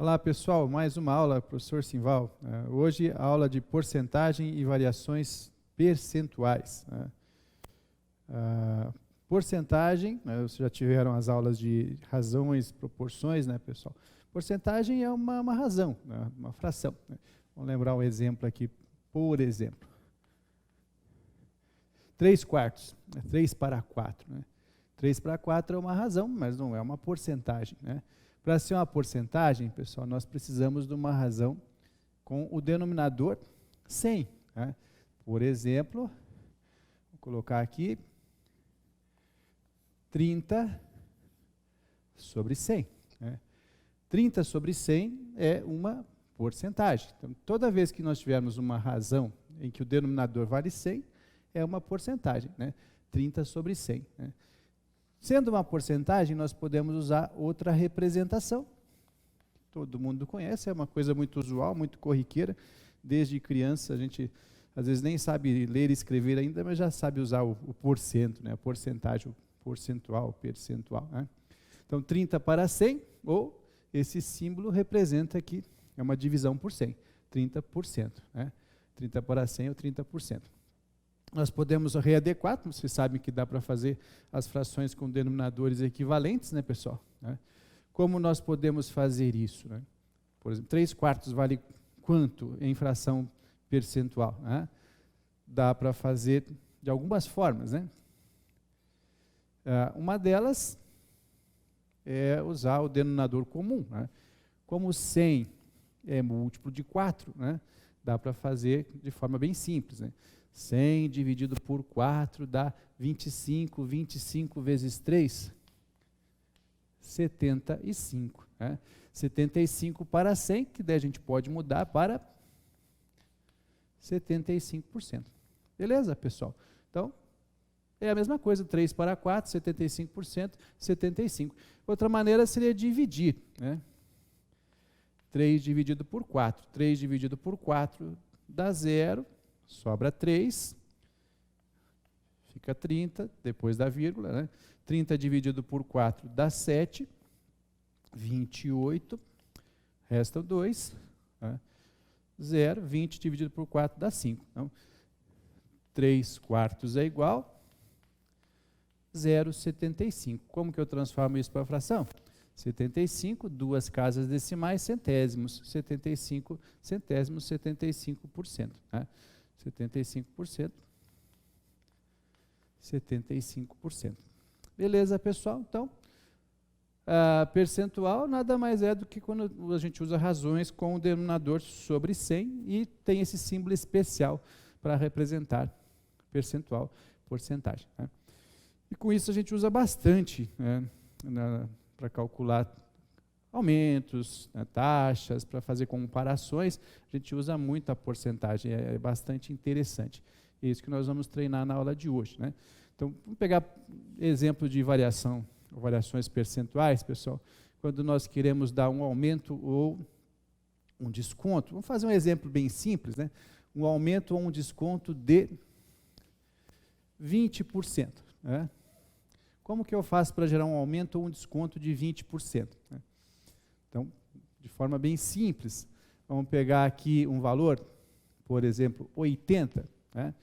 Olá pessoal, mais uma aula, professor Simval. Hoje a aula de porcentagem e variações percentuais. Porcentagem, vocês já tiveram as aulas de razões, proporções, né pessoal? Porcentagem é uma razão, né, uma fração. Vamos lembrar um exemplo aqui, por exemplo. 3/4, 3 para 4. Né? 3 para 4 é uma razão, mas não é uma porcentagem, né? Para ser uma porcentagem, pessoal, nós precisamos de uma razão com o denominador 100. Né? Por exemplo, vou colocar aqui 30 sobre 100. Né? 30 sobre 100 é uma porcentagem. Então, toda vez que nós tivermos uma razão em que o denominador vale 100, é uma porcentagem. Né? 30 sobre 100. Né? Sendo uma porcentagem, nós podemos usar outra representação. Todo mundo conhece, é uma coisa muito usual, muito corriqueira. Desde criança, a gente às vezes nem sabe ler e escrever ainda, mas já sabe usar o porcento, né? A porcentagem, o percentual. Né? Então, 30 para 100, ou esse símbolo representa aqui, é uma divisão por 100, 30%. Né? 30 para 100 ou 30%. Nós podemos readequar, vocês sabem que dá para fazer as frações com denominadores equivalentes, né, pessoal? Né? Como nós podemos fazer isso? Né? Por exemplo, 3/4 vale quanto em fração percentual? Né? Dá para fazer de algumas formas. Né? Uma delas é usar o denominador comum. Né? Como 100 é múltiplo de 4, né? Dá para fazer de forma bem simples. Né? 100 dividido por 4 dá 25. 25 vezes 3, 75. Né? 75 para 100, que daí a gente pode mudar para 75%. Beleza, pessoal? Então, é a mesma coisa, 3 para 4, 75%, 75. Outra maneira seria dividir. Né? 3 dividido por 4. 3 dividido por 4 dá 0. Sobra 3, fica 30, depois da vírgula. Né? 30 dividido por 4 dá 7, 28, restam 2, né? 0, 20 dividido por 4 dá 5. Então, 3/4 é igual a 0,75. Como que eu transformo isso para fração? 75, duas casas decimais, centésimos. 75 centésimos, 75%. Né? 75%. 75%. Beleza, pessoal? Então, percentual nada mais é do que quando a gente usa razões com o denominador sobre 100 e tem esse símbolo especial para representar percentual, porcentagem. Né? E com isso a gente usa bastante, né, para calcular aumentos, né, taxas, para fazer comparações, a gente usa muito a porcentagem, é bastante interessante. É isso que nós vamos treinar na aula de hoje. Né? Então, vamos pegar exemplo de variação, variações percentuais, pessoal, quando nós queremos dar um aumento ou um desconto. Vamos fazer um exemplo bem simples, né? Um aumento ou um desconto de 20%. Né? Como que eu faço para gerar um aumento ou um desconto de 20%? Né? Então, de forma bem simples, vamos pegar aqui um valor, por exemplo, 80. Né?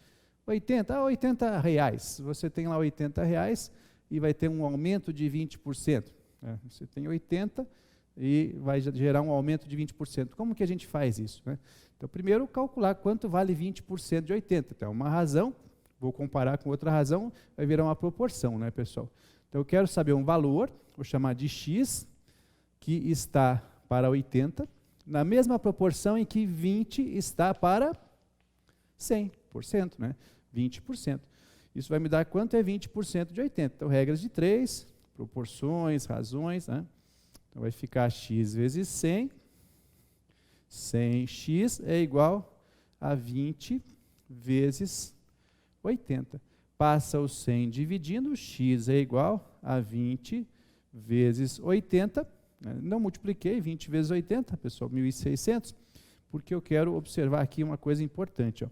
80 reais. Você tem lá 80 reais e vai ter um aumento de 20%. Né? Você tem 80 e vai gerar um aumento de 20%. Como que a gente faz isso? Né? Então, primeiro, calcular quanto vale 20% de 80. Então, uma razão, vou comparar com outra razão, vai virar uma proporção, né, pessoal? Então, eu quero saber um valor, vou chamar de x, que está para 80, na mesma proporção em que 20 está para 100%, né? 20%. Isso vai me dar quanto é 20% de 80. Então, regras de 3, proporções, razões. Né? Então, vai ficar x vezes 100. 100x é igual a 20 vezes 80. Passa o 100 dividindo, x é igual a 20 vezes 80. Não multipliquei 20 vezes 80, pessoal, 1.600, porque eu quero observar aqui uma coisa importante. Ó.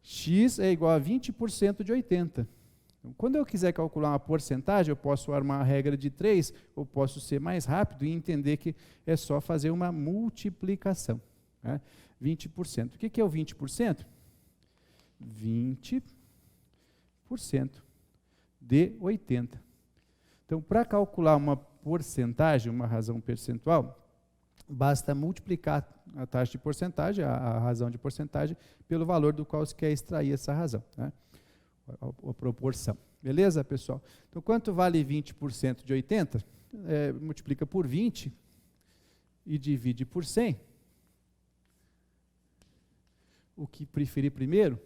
X é igual a 20% de 80. Então, quando eu quiser calcular uma porcentagem, eu posso armar uma regra de 3, ou posso ser mais rápido e entender que é só fazer uma multiplicação. Né? 20%. O que é o 20%? 20% de 80. Então, para calcular uma porcentagem, uma razão percentual, basta multiplicar a taxa de porcentagem, a razão de porcentagem, pelo valor do qual se quer extrair essa razão, né? A proporção. Beleza, pessoal? Então, quanto vale 20% de 80? Multiplica por 20 e divide por 100. O que preferir primeiro?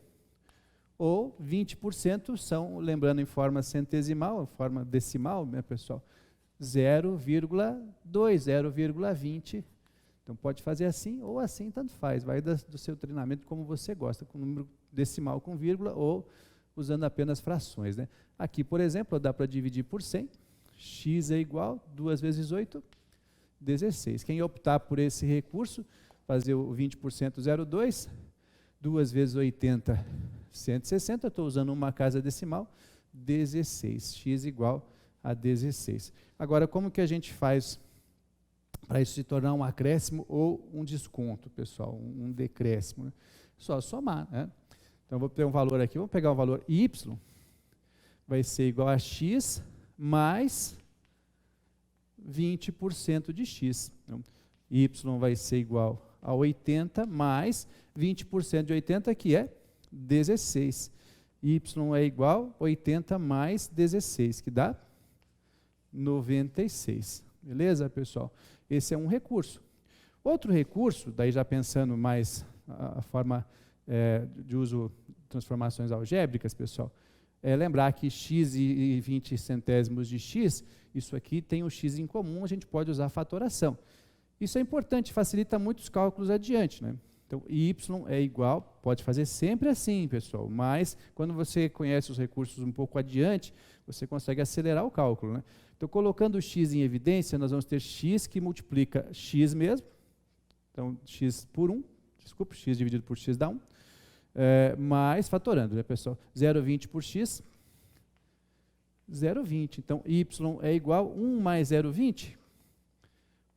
Ou 20% são, lembrando em forma centesimal, forma decimal, né, pessoal? 0,2, 0,20. Então, pode fazer assim ou assim, tanto faz. Vai do seu treinamento como você gosta, com número decimal com vírgula ou usando apenas frações. Né? Aqui, por exemplo, dá para dividir por 100. X é igual, 2 vezes 8, 16. Quem optar por esse recurso, fazer o 20% 0,2, 2 vezes 80, 160, estou usando uma casa decimal, 16. X igual a 16. Agora, como que a gente faz para isso se tornar um acréscimo ou um desconto, pessoal, um decréscimo? Né? Só somar, né? Então, vou ter um valor aqui, vamos pegar o valor y, vai ser igual a x mais 20% de x. Então, y vai ser igual a 80 mais 20% de 80, que é 16. Y é igual a 80 mais 16, que dá 96. Beleza, pessoal? Esse é um recurso. Outro recurso, daí já pensando mais a forma de uso de transformações algébricas, pessoal, é lembrar que x e 20 centésimos de x, isso aqui tem o x em comum, a gente pode usar fatoração. Isso é importante, facilita muito os cálculos adiante, né? Então, y é igual, pode fazer sempre assim, pessoal, mas quando você conhece os recursos um pouco adiante, você consegue acelerar o cálculo, né? Então, colocando o x em evidência, nós vamos ter x que multiplica x mesmo, então, x por 1, desculpa, x dividido por x dá 1, mais fatorando, né, pessoal? 0,20 por x, 0,20. Então, y é igual a 1 mais 0,20,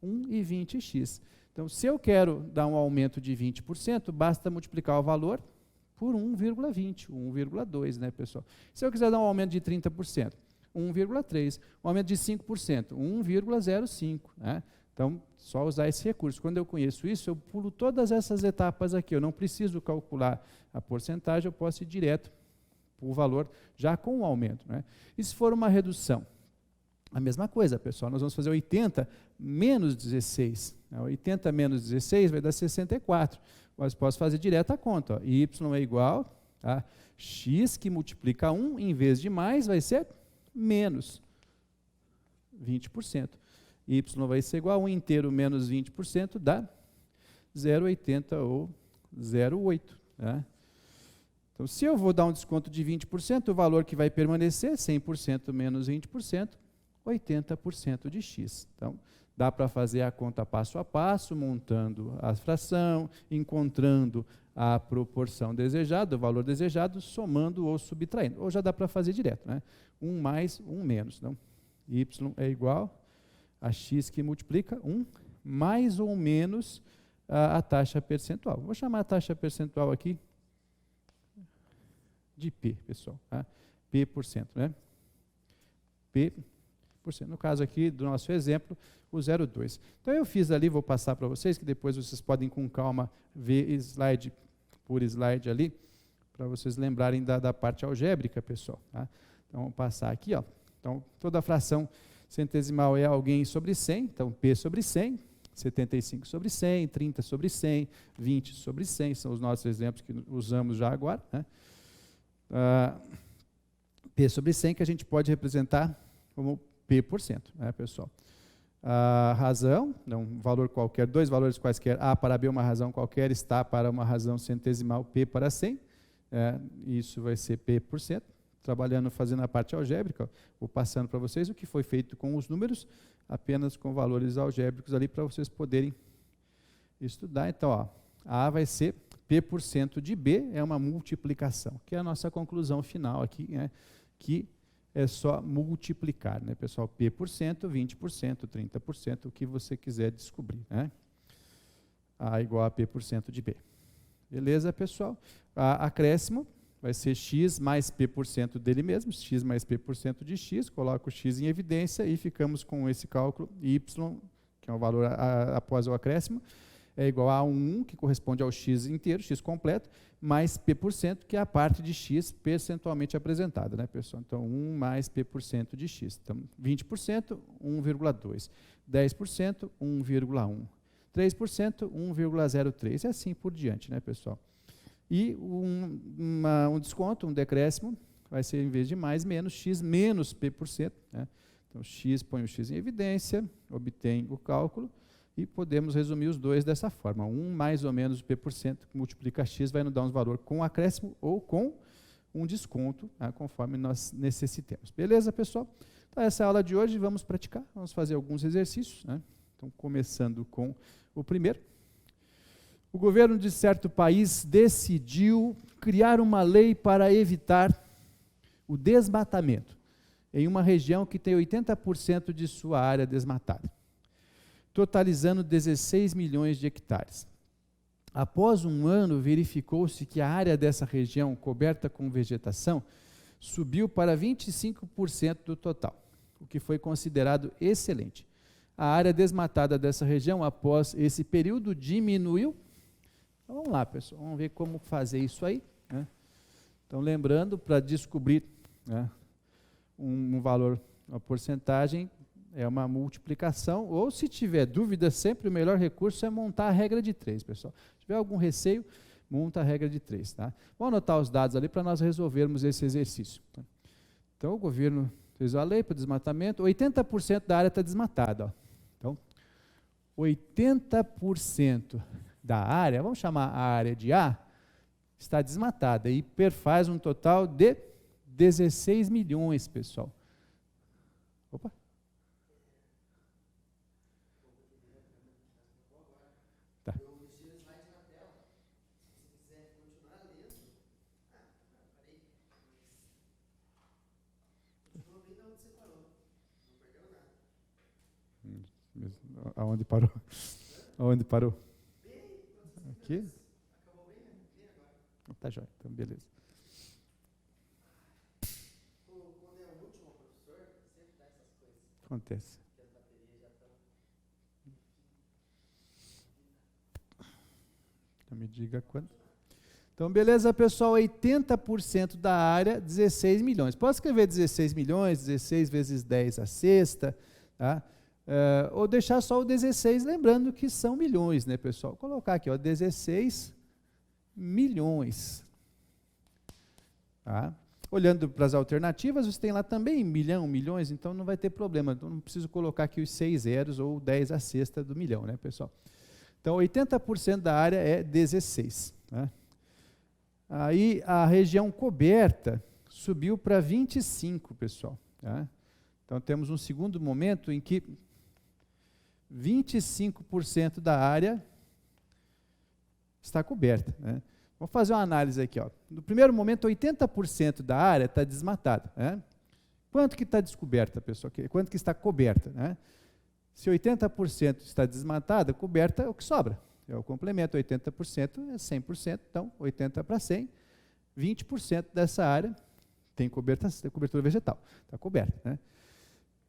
1,20x. Então, se eu quero dar um aumento de 20%, basta multiplicar o valor por 1,20, 1,2, né, pessoal? Se eu quiser dar um aumento de 30%, 1,3. Um aumento de 5%, 1,05. Né? Então, só usar esse recurso. Quando eu conheço isso, eu pulo todas essas etapas aqui. Eu não preciso calcular a porcentagem, eu posso ir direto para o valor já com o aumento. Né? E se for uma redução? A mesma coisa, pessoal. Nós vamos fazer 80 menos 16. 80 menos 16 vai dar 64. Mas posso fazer direto a conta. Ó. Y é igual a x que multiplica 1, em vez de mais, vai ser menos 20%. Y vai ser igual a 1 inteiro menos 20%, dá 0,80 ou 0,8. Né? Então, se eu vou dar um desconto de 20%, o valor que vai permanecer, 100% menos 20%, 80% de x. Então, dá para fazer a conta passo a passo, montando a fração, encontrando a proporção desejada, o valor desejado, somando ou subtraindo. Ou já dá para fazer direto, né? 1 mais 1 menos. Então, y é igual a x que multiplica 1 mais ou menos a taxa percentual. Vou chamar a taxa percentual aqui de P, pessoal. Tá? P%, né? P%. No caso aqui do nosso exemplo, o 0,2. Então eu fiz ali, vou passar para vocês, que depois vocês podem com calma ver slide por slide ali, para vocês lembrarem da parte algébrica, pessoal. Tá? Então vamos passar aqui, ó. Então toda fração centesimal é alguém sobre 100, então P sobre 100, 75 sobre 100, 30 sobre 100, 20 sobre 100, são os nossos exemplos que usamos já agora. Né? P sobre 100 que a gente pode representar como P%, né, pessoal? A razão, um valor qualquer, dois valores quaisquer, A para B, uma razão qualquer, está para uma razão centesimal, P para 100, isso vai ser P%. Trabalhando, fazendo a parte algébrica, vou passando para vocês o que foi feito com os números, apenas com valores algébricos ali, para vocês poderem estudar. Então, ó, A vai ser P% de B, é uma multiplicação, que é a nossa conclusão final aqui, né, que é só multiplicar, né, pessoal? P%, 20%, 30%, o que você quiser descobrir, né? A igual a P% de B. Beleza, pessoal? Acréscimo vai ser x mais P% dele mesmo, x mais P% de x, coloco o x em evidência e ficamos com esse cálculo y, que é o valor após o acréscimo, é igual a 1, que corresponde ao x inteiro, x completo, mais P%, que é a parte de x percentualmente apresentada, né, pessoal? Então, 1 mais P% de x. Então, 20%, 1,2. 10%, 1,1. 3%, 1,03. E assim por diante, né, pessoal? E um desconto, um decréscimo, vai ser, em vez de mais, menos x menos P%, né? Então, x, põe o x em evidência, obtém o cálculo, e podemos resumir os dois dessa forma. 1 mais ou menos P%, que multiplica x, vai nos dar um valor com acréscimo ou com um desconto, né, conforme nós necessitemos. Beleza, pessoal? Então, essa é a aula de hoje, vamos praticar, vamos fazer alguns exercícios, né? Então, começando com o primeiro. O governo de certo país decidiu criar uma lei para evitar o desmatamento em uma região que tem 80% de sua área desmatada, totalizando 16 milhões de hectares. Após um ano, verificou-se que a área dessa região, coberta com vegetação, subiu para 25% do total, o que foi considerado excelente. A área desmatada dessa região, após esse período, diminuiu. Então, vamos lá, pessoal, vamos ver como fazer isso aí, né? Então, lembrando, para descobrir, né, um valor, uma porcentagem, é uma multiplicação, ou se tiver dúvida, sempre o melhor recurso é montar a regra de 3, pessoal. Se tiver algum receio, monta a regra de 3, tá? Vamos anotar os dados ali para nós resolvermos esse exercício, tá? Então, o governo fez a lei para o desmatamento, 80% da área está desmatada, ó. Então, 80% da área, vamos chamar a área de A, está desmatada e perfaz um total de 16 milhões, pessoal. Opa! Tá. Aonde parou? Aonde parou? Aqui? Tá jóia, então beleza. Quando é o último professor, sempre dá essas coisas. Acontece. Porque as baterias já estão. Então me diga quanto. Então, beleza, pessoal, 80% da área, 16 milhões. Posso escrever 16 milhões, 16 vezes 10 a sexta, tá? Ou deixar só o 16, lembrando que são milhões, né, pessoal? Vou colocar aqui, ó, 16 milhões. Tá? Olhando para as alternativas, você tem lá também milhão, milhões, então não vai ter problema. Então, não preciso colocar aqui os 6 zeros ou 10 a sexta do milhão, né, pessoal? Então, 80% da área é 16. Né? Aí, a região coberta subiu para 25, pessoal. Tá? Então, temos um segundo momento em que 25% da área está coberta. Né? Vamos fazer uma análise aqui. Ó. No primeiro momento, 80% da área está desmatada. Né? Quanto que está descoberta, pessoal? Quanto que está coberta? Né? Se 80% está desmatada, coberta é o que sobra. É o complemento, 80% é 100%, então 80 para 100, 20% dessa área tem cobertura vegetal, está coberta. Né?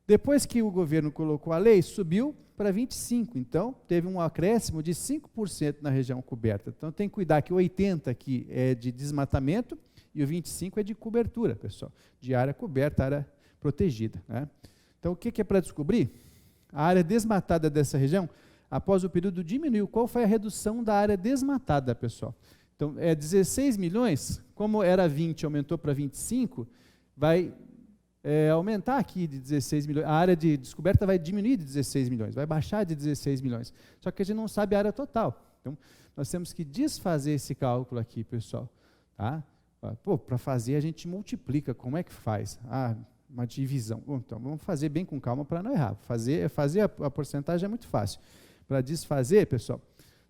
Depois que o governo colocou a lei, subiu para 25%, então teve um acréscimo de 5% na região coberta. Então tem que cuidar que o 80% aqui é de desmatamento e o 25% é de cobertura, pessoal, de área coberta, área protegida. Né? Então o que é para descobrir? A área desmatada dessa região, após o período, diminuiu. Qual foi a redução da área desmatada, pessoal? Então, 16 milhões, como era 20, aumentou para 25, vai aumentar aqui de 16 milhões. A área de descoberta vai diminuir de 16 milhões, vai baixar de 16 milhões. Só que a gente não sabe a área total. Então, nós temos que desfazer esse cálculo aqui, pessoal. Tá? Para fazer, a gente multiplica. Como é que faz? Uma divisão. Bom, então, vamos fazer bem com calma para não errar. Fazer a porcentagem é muito fácil. Para desfazer, pessoal,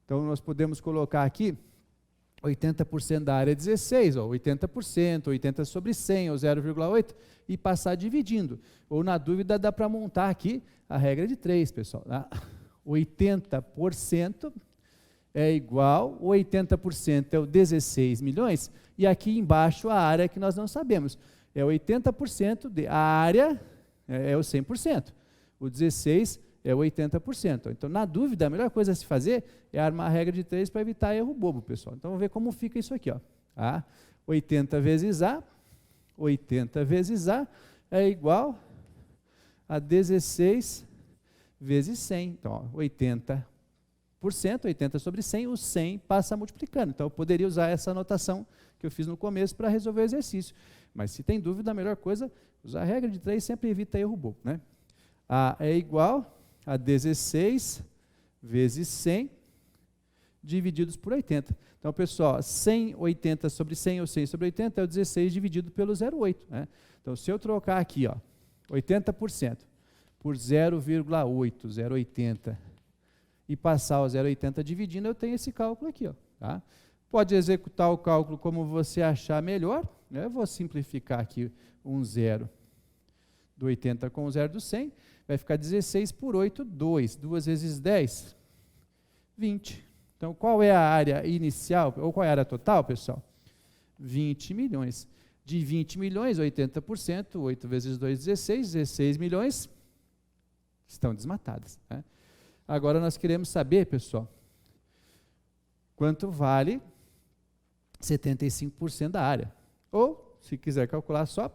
então nós podemos colocar aqui 80% da área é 16, ó, 80%, 80 sobre 100, ou 0,8, e passar dividindo. Ou, na dúvida, dá para montar aqui a regra de 3, pessoal. Tá? 80% é igual, 80% é o 16 milhões, e aqui embaixo a área que nós não sabemos. É 80% a área é o 100%, o 16 é 80%. Então, na dúvida, a melhor coisa a se fazer é armar a regra de 3 para evitar erro bobo, pessoal. Então, vamos ver como fica isso aqui. Ó. Tá? 80 vezes A é igual a 16 vezes 100. Então, ó, 80%, 80 sobre 100, o 100 passa multiplicando. Então, eu poderia usar essa anotação que eu fiz no começo para resolver o exercício. Mas, se tem dúvida, a melhor coisa, usar a regra de 3 sempre evita erro bobo. Né? A é igual a 16 vezes 100 divididos por 80. Então, pessoal, 100, 80 sobre 100 ou 100 sobre 80 é o 16 dividido pelo 0,8. Né? Então, se eu trocar aqui, ó, 80% por 0,8, 0,80, e passar o 0,80 dividindo, eu tenho esse cálculo aqui. Ó, tá? Pode executar o cálculo como você achar melhor. Né? Eu vou simplificar aqui um 0 do 80 com o 0 do 100. Vai ficar 16 por 8, 2. 2 vezes 10, 20. Então, qual é a área inicial, ou qual é a área total, pessoal? 20 milhões. De 20 milhões, 80%, 8 vezes 2, 16. 16 milhões estão desmatadas. Né? Agora, nós queremos saber, pessoal, quanto vale 75% da área. Ou, se quiser calcular só,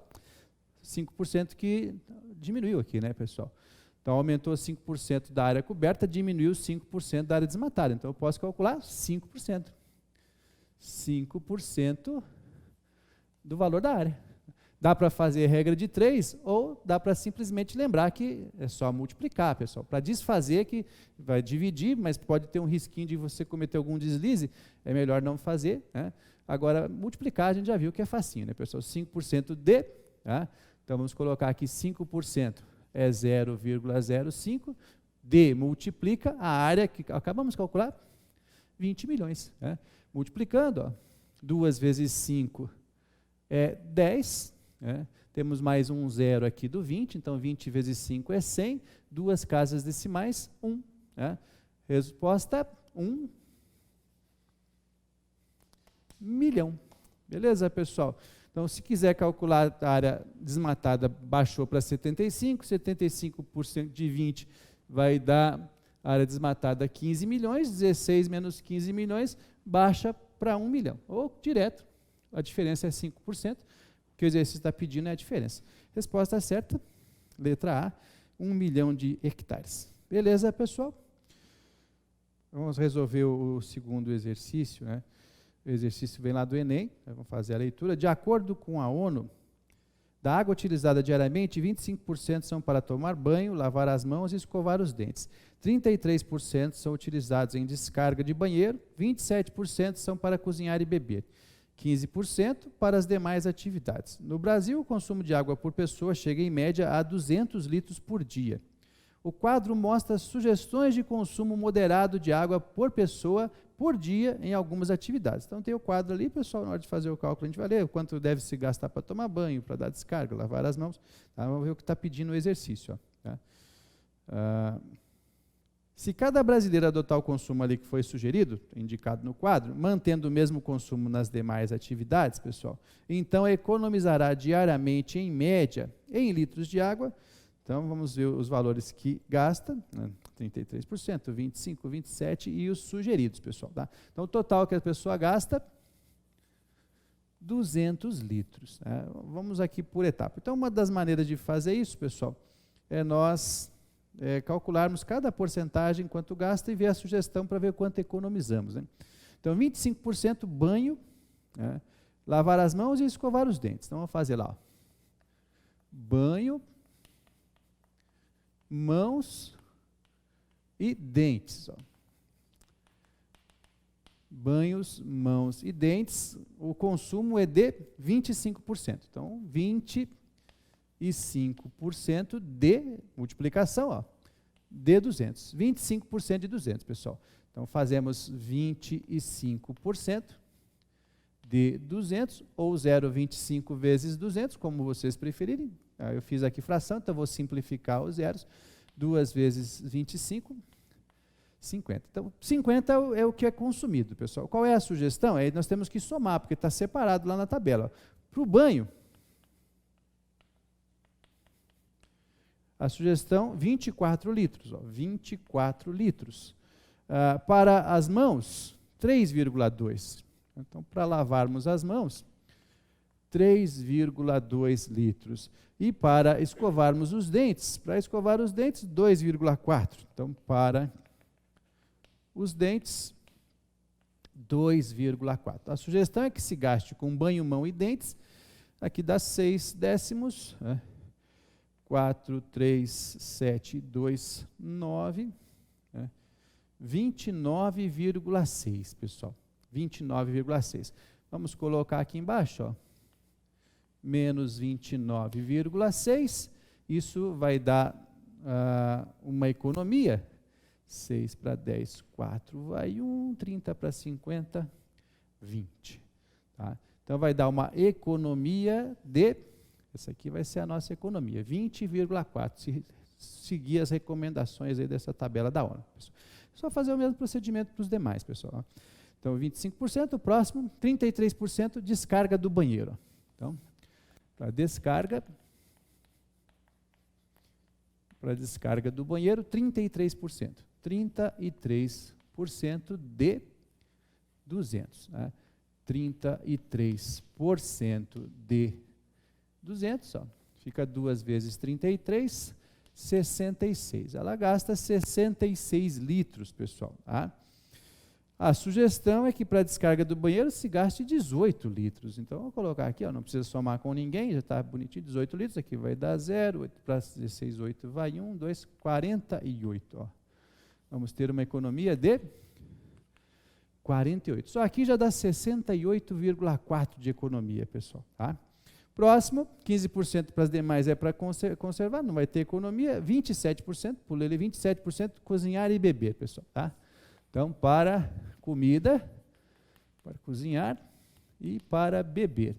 5% que diminuiu aqui, né, pessoal? Então, aumentou 5% da área coberta, diminuiu 5% da área desmatada. Então, eu posso calcular 5%. 5% do valor da área. Dá para fazer regra de 3 ou dá para simplesmente lembrar que é só multiplicar, pessoal. Para desfazer, que vai dividir, mas pode ter um risquinho de você cometer algum deslize, é melhor não fazer. Né? Agora, multiplicar, a gente já viu que é facinho, né, pessoal? 5% de... Tá? Então, vamos colocar aqui 5% é 0,05, D multiplica a área que acabamos de calcular, 20 milhões. Né? Multiplicando, ó, 2 vezes 5 é 10, né? Temos mais um zero aqui do 20, então 20 vezes 5 é 100, duas casas decimais, 1. Né? Resposta, 1 milhão. Beleza, pessoal? Então, se quiser calcular a área desmatada, baixou para 75, 75% de 20 vai dar a área desmatada 15 milhões, 16 menos 15 milhões, baixa para 1 milhão. Ou direto, a diferença é 5%, o que o exercício está pedindo é a diferença. Resposta certa, letra A, 1 milhão de hectares. Beleza, pessoal? Vamos resolver o segundo exercício, né? O exercício vem lá do Enem, vamos fazer a leitura. De acordo com a ONU, da água utilizada diariamente, 25% são para tomar banho, lavar as mãos e escovar os dentes. 33% são utilizados em descarga de banheiro, 27% são para cozinhar e beber. 15% para as demais atividades. No Brasil, o consumo de água por pessoa chega em média a 200 litros por dia. O quadro mostra sugestões de consumo moderado de água por pessoa por dia em algumas atividades. Então, tem o quadro ali, pessoal, na hora de fazer o cálculo, a gente vai ler quanto deve se gastar para tomar banho, para dar descarga, lavar as mãos. Tá? Vamos ver o que está pedindo o exercício. Ó, tá? Se cada brasileiro adotar o consumo ali que foi sugerido, indicado no quadro, mantendo o mesmo consumo nas demais atividades, pessoal, então economizará diariamente, em média, em litros de água. Então, vamos ver os valores que gasta, né? 33%, 25%, 27% e os sugeridos, pessoal. Tá? Então, o total que a pessoa gasta, 200 litros. Né? Vamos aqui por etapa. Então, uma das maneiras de fazer isso, pessoal, é nós calcularmos cada porcentagem, quanto gasta, e ver a sugestão para ver quanto economizamos. Né? Então, 25% banho, né? Lavar as mãos e escovar os dentes. Então, vamos fazer lá. Ó. Banho, mãos e dentes. Ó. Banhos, mãos e dentes, o consumo é de 25%. Então, 25% de multiplicação, ó, de 200. 25% de 200, pessoal. Então, fazemos 25% de 200, ou 0,25 vezes 200, como vocês preferirem. Eu fiz aqui fração, então vou simplificar os zeros. 2 vezes 25, 50. Então, 50 é o que é consumido, pessoal. Qual é a sugestão? Aí nós temos que somar, porque está separado lá na tabela. Para o banho, a sugestão, 24 litros. 24 litros. Para as mãos, 3,2. Então, para lavarmos as mãos, 3,2 litros. E para escovarmos os dentes, para escovar os dentes, 2,4. Então, para os dentes, 2,4. A sugestão é que se gaste com banho, mão e dentes. Aqui dá 6 décimos. 4, 3, 7, 2, 9. 29,6, pessoal. 29,6. Vamos colocar aqui embaixo, ó. Menos 29,6. Isso vai dar uma economia. 6 para 10, 4 vai 1, 30 para 50, 20. Tá? Então, vai dar uma economia de, essa aqui vai ser a nossa economia, 20,4, se seguir as recomendações aí dessa tabela da ONU. Só fazer o mesmo procedimento para os demais, pessoal. Então, 25%, o próximo, 33% descarga do banheiro. Então, para descarga do banheiro, 33%. 33% de 200. 33% de 200, ó, fica 2 vezes 33, 66. Ela gasta 66 litros, pessoal. A sugestão é que para a descarga do banheiro se gaste 18 litros. Então, vou colocar aqui, ó, não precisa somar com ninguém, já está bonitinho, 18 litros, aqui vai dar 0, 8 para 16, 8 vai 1, 2, 48. Ó. Vamos ter uma economia de 48. Só aqui já dá 68,4 de economia, pessoal. Tá? Próximo, 15% para as demais é para conservar, não vai ter economia, 27%, pulei ele 27%, cozinhar e beber, pessoal. Tá? Então, para comida, para cozinhar e para beber.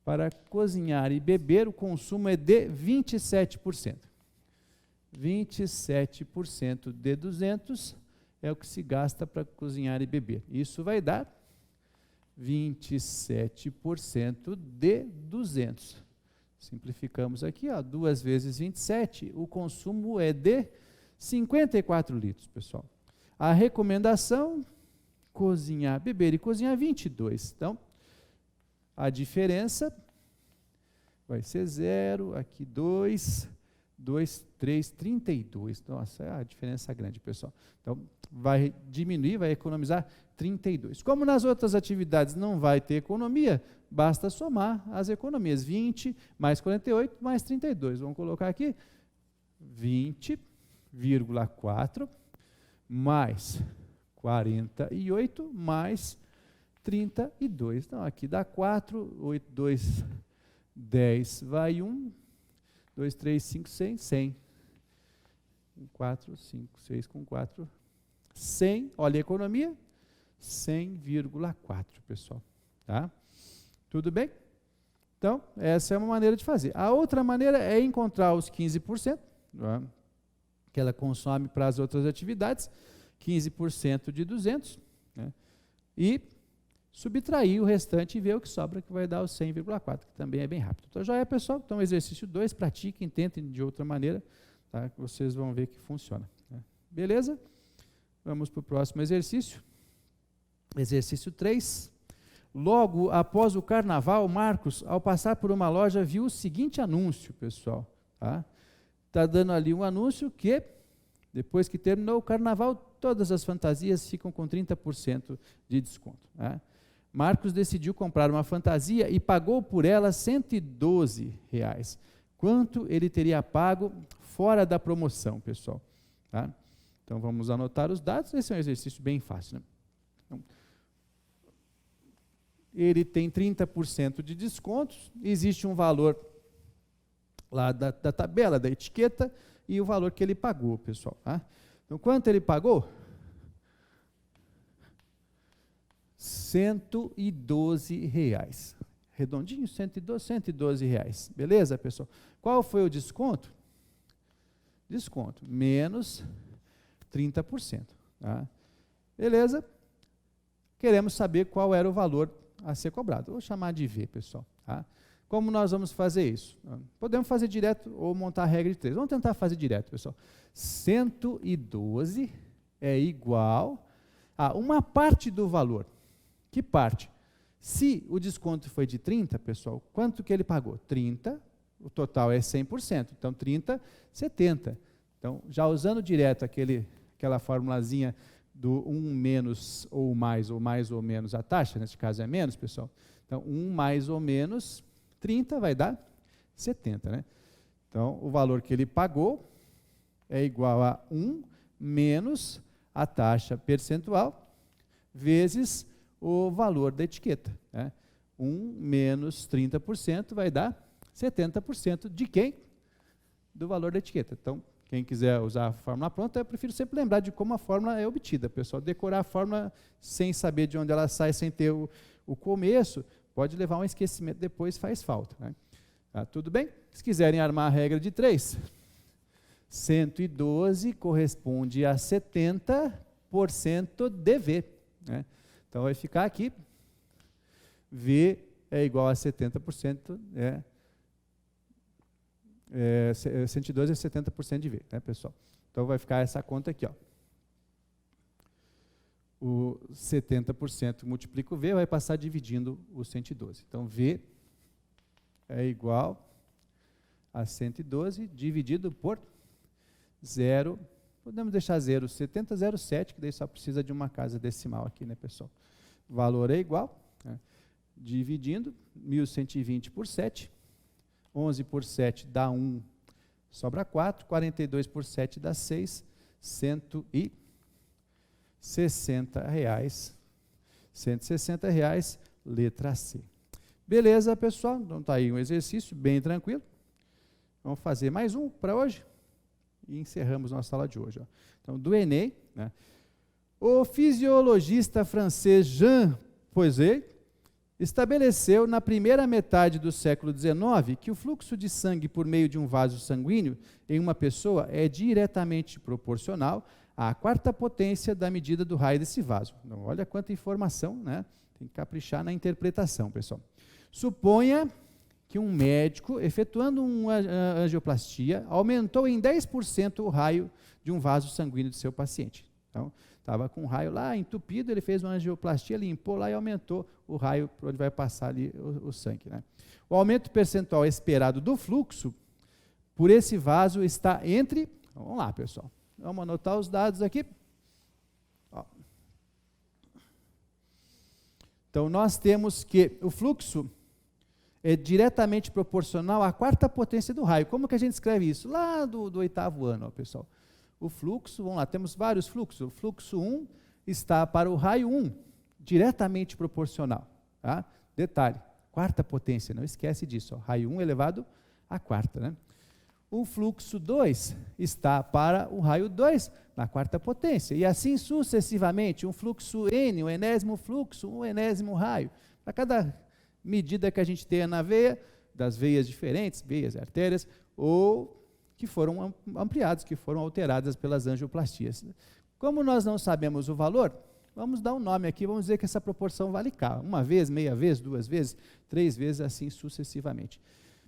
Para cozinhar e beber, o consumo é de 27%. 27% de 200 é o que se gasta para cozinhar e beber. Isso vai dar 27% de 200. Simplificamos aqui, ó, 2 vezes 27, o consumo é de 54 litros, pessoal. A recomendação, cozinhar, beber e cozinhar, 22. Então, a diferença vai ser 0, aqui 2, 2, 3, 32. Nossa, é a diferença grande, pessoal. Então, vai diminuir, vai economizar 32. Como nas outras atividades não vai ter economia, basta somar as economias. 20 mais 48 mais 32. Vamos colocar aqui 20,4 mais 48 mais 32. Então, aqui dá 4, 8, 2, 10, vai 1, 2, 3, 5, 6, 100. 4, 5, 6 com 4, 100. Olha a economia, 100,4, pessoal. Tá? Tudo bem? Então, essa é uma maneira de fazer. A outra maneira é encontrar os 15%, tá? Que ela consome para as outras atividades, 15% de 200, né? E subtrair o restante e ver o que sobra, que vai dar os 100,4, que também é bem rápido. Então, já é, pessoal. Então, exercício 2, pratiquem, tentem de outra maneira, tá? Que vocês vão ver que funciona. Tá? Beleza? Vamos para o próximo exercício. Exercício 3. Logo após o carnaval, Marcos, ao passar por uma loja, viu o seguinte anúncio, pessoal. Tá? Está dando ali um anúncio que, depois que terminou o carnaval, todas as fantasias ficam com 30% de desconto. Tá? Marcos decidiu comprar uma fantasia e pagou por ela R$ 112. Quanto ele teria pago fora da promoção, pessoal? Tá? Então, vamos anotar os dados. Esse é um exercício bem fácil. Né? Então, ele tem 30% de descontos, existe um valor lá da tabela, da etiqueta, e o valor que ele pagou, pessoal. Tá? Então, quanto ele pagou? R$112. Redondinho, 112 reais. Beleza, pessoal? Qual foi o desconto? Desconto, menos 30%. Tá? Beleza? Queremos saber qual era o valor a ser cobrado. Vou chamar de V, pessoal. Tá? Como nós vamos fazer isso? Podemos fazer direto ou montar a regra de 3. Vamos tentar fazer direto, pessoal. 112 é igual a uma parte do valor. Que parte? Se o desconto foi de 30, pessoal, quanto que ele pagou? 30, o total é 100%. Então, 30, 70. Então, já usando direto aquela formulazinha do 1 menos ou mais ou menos a taxa, nesse caso é menos, pessoal. Então, 1 mais ou menos 30 vai dar 70, né? Então, o valor que ele pagou é igual a 1 menos a taxa percentual vezes o valor da etiqueta. Né? 1 menos 30% vai dar 70% de quem? Do valor da etiqueta. Então, quem quiser usar a fórmula pronta, eu prefiro sempre lembrar de como a fórmula é obtida. Pessoal, decorar a fórmula sem saber de onde ela sai, sem ter o começo, pode levar a um esquecimento, depois faz falta. Né? Tá, tudo bem? Se quiserem armar a regra de 3, 112 corresponde a 70% de V. Né? Então, vai ficar aqui, V é igual a 70%, 112 é 70% de V, né, pessoal? Então, vai ficar essa conta aqui, ó. O 70% multiplica o V, vai passar dividindo o 112. Então, V é igual a 112 dividido por 0, podemos deixar 0,7007, que daí só precisa de uma casa decimal aqui, né, pessoal? O valor é igual, né, dividindo 1.120 por 7, 11 por 7 dá 1, sobra 4, 42 por 7 dá 6, R$160. R$160, letra C. Beleza, pessoal? Então está aí um exercício bem tranquilo. Vamos fazer mais um para hoje e encerramos nossa aula de hoje. Ó. Então, do Enem, né? O fisiologista francês Jean Poiset estabeleceu na primeira metade do século XIX que o fluxo de sangue por meio de um vaso sanguíneo em uma pessoa é diretamente proporcional à quarta potência da medida do raio desse vaso. Então, olha quanta informação, né? Tem que caprichar na interpretação, pessoal. Suponha que um médico, efetuando uma angioplastia, aumentou em 10% o raio de um vaso sanguíneo do seu paciente. Então, estava com um raio lá entupido, ele fez uma angioplastia, limpou lá e aumentou o raio por onde vai passar ali o sangue. Né? O aumento percentual esperado do fluxo por esse vaso está entre... Vamos lá, pessoal. Vamos anotar os dados aqui. Ó. Então, nós temos que o fluxo é diretamente proporcional à quarta potência do raio. Como que a gente escreve isso? Lá do 8º ano, ó, pessoal. O fluxo, vamos lá, temos vários fluxos. O fluxo 1 está para o raio 1, diretamente proporcional. Tá? Detalhe, quarta potência, não esquece disso. Ó, raio 1 elevado à quarta. Né? O fluxo 2 está para o raio 2, na quarta potência. E assim sucessivamente, um fluxo N, um enésimo fluxo, um enésimo raio. Para cada medida que a gente tenha na veia, das veias diferentes, veias e artérias, ou que foram ampliadas, que foram alteradas pelas angioplastias. Como nós não sabemos o valor, vamos dar um nome aqui, vamos dizer que essa proporção vale K. Uma vez, meia vez, 2 vezes, 3 vezes, assim sucessivamente.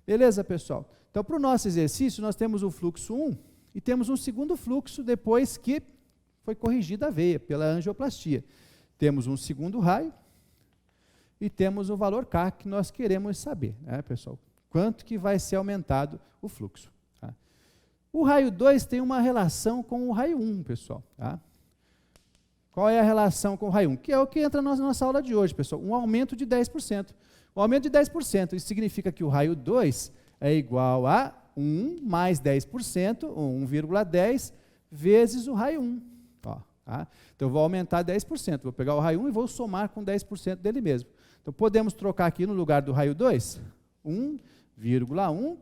Beleza, pessoal? Então, para o nosso exercício, nós temos o fluxo 1 e temos um segundo fluxo depois que foi corrigida a veia pela angioplastia. Temos um segundo raio e temos o valor K que nós queremos saber, né, pessoal? Quanto que vai ser aumentado o fluxo. Tá? O raio 2 tem uma relação com o raio 1, pessoal. Tá? Qual é a relação com o raio 1? Que é o que entra na nossa aula de hoje, pessoal. Um aumento de 10%. Um aumento de 10%, isso significa que o raio 2 é igual a 1 mais 10%, ou 1,10, vezes o raio 1. Ó, tá? Então, eu vou aumentar 10%. Vou pegar o raio 1 e vou somar com 10% dele mesmo. Então, podemos trocar aqui no lugar do raio 2, 1,1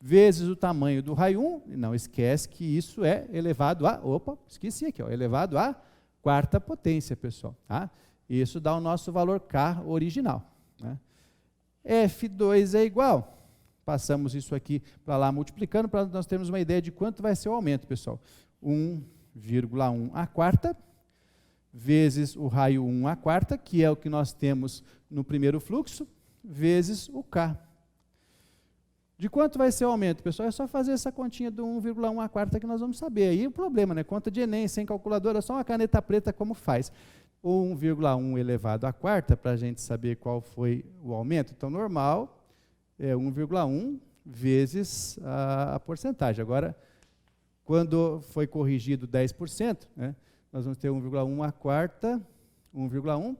vezes o tamanho do raio 1. Não esquece que isso é elevado a... Opa, esqueci aqui, ó, elevado a quarta potência, pessoal. Tá? Isso dá o nosso valor K original, né? F2 é igual, passamos isso aqui para lá multiplicando, para nós termos uma ideia de quanto vai ser o aumento, pessoal. 1,1 a quarta, vezes o raio 1 a quarta, que é o que nós temos no primeiro fluxo, vezes o K. De quanto vai ser o aumento, pessoal? É só fazer essa continha do 1,1 a quarta que nós vamos saber. Aí o problema, né? Conta de Enem, sem calculadora, só uma caneta preta como faz. 1,1 elevado à quarta, para a gente saber qual foi o aumento. Então, normal é 1,1 vezes a porcentagem. Agora, quando foi corrigido 10%, né, nós vamos ter 1,1 à quarta, 1,1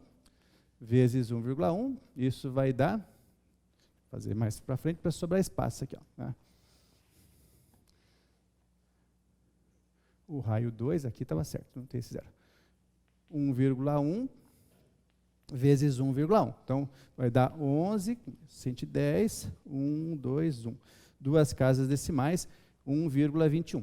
vezes 1,1, isso vai dar, vou fazer mais para frente para sobrar espaço aqui, ó, né? O raio 2 aqui estava certo, não tem esse zero. 1,1 vezes 1,1. Então, vai dar 11, 110, 1, 2, 1. Duas casas decimais, 1,21.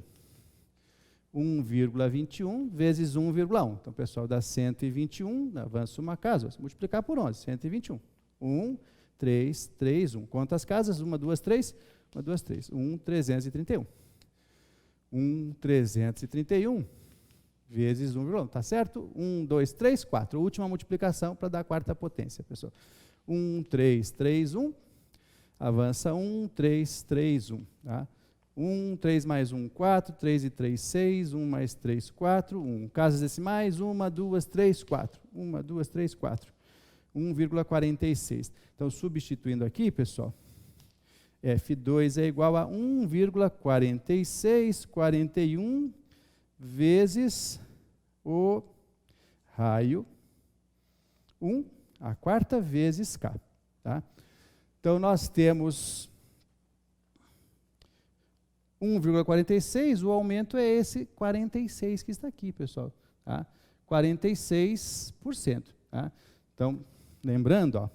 1,21 vezes 1,1. Então, pessoal, dá 121, avança uma casa, vamos multiplicar por 11, 121. 1, 3, 3, 1. Quantas casas? 1, 2, 3. 1, 2, 3. 1, 331. 1, 331 vezes 1,1. Tá certo? 1, 2, 3, 4. Última multiplicação para dar a quarta potência, pessoal. 1, 3, 3, 1. Avança 1, 3, 3, 1. Tá? 1, 3 mais 1, 4. 3 e 3, 6. 1 mais 3, 4. 1. Casas decimais, 1, 2, 3, 4. 1, 2, 3, 4. 1,46. Então, substituindo aqui, pessoal, F2 é igual a 1,4641 vezes o raio 1, a quarta vezes K. Tá? Então, nós temos 1,46, o aumento é esse 46 que está aqui, pessoal. Tá? 46%. Tá? Então, lembrando, ó,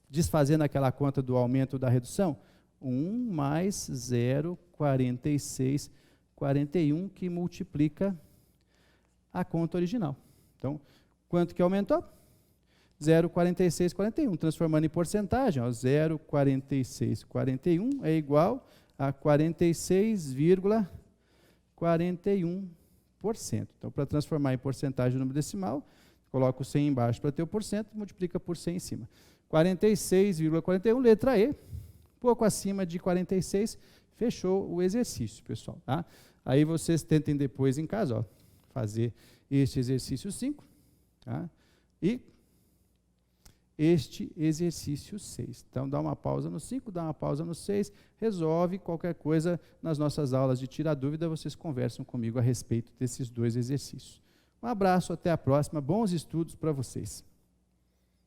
desfazendo aquela conta do aumento da redução, 1 mais 0,4641, que multiplica a conta original. Então, quanto que aumentou? 0,4641, transformando em porcentagem, 0,4641 é igual a 46,41%. Então, para transformar em porcentagem o número decimal, coloca o 100 embaixo para ter o porcento, multiplica por 100 em cima. 46,41, letra E, pouco acima de 46, fechou o exercício, pessoal. Tá? Aí vocês tentem depois em casa, ó, fazer este exercício 5, tá? E este exercício 6. Então, dá uma pausa no 5, dá uma pausa no 6, resolve qualquer coisa nas nossas aulas de Tira Dúvida, vocês conversam comigo a respeito desses dois exercícios. Um abraço, até a próxima, bons estudos para vocês.